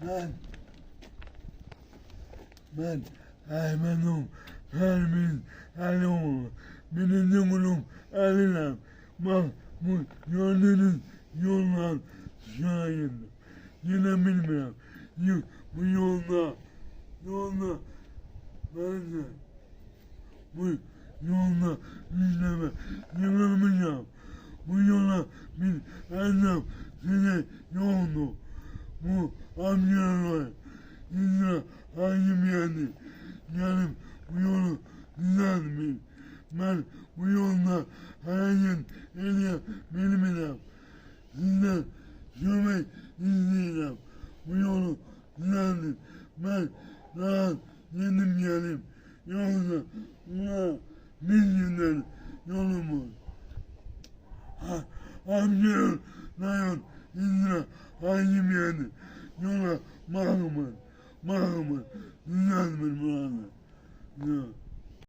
Ben ben Ermenum Ermin Erdoğan birinci kulum Erdoğan bak bu gördüğünüz yollar şahit. Yine bilmiyorum. Bu yolda bence bu yolda izleme yıkılmayacağım. Bu yola bir erdem size yoldu. Bu amcalar İzle hangi yani gelip bu yolu düzeltmeyin. Ben bu yolda hareket edebilmem. Sizden kömek isteyeceğim. Bu yolu düzeltin. Ben rahat yedim gelip yoksa buna bir günden yolumuz. Amcalar dayan İzle hangi yani yola bakımın. Düzeltmeyin bana.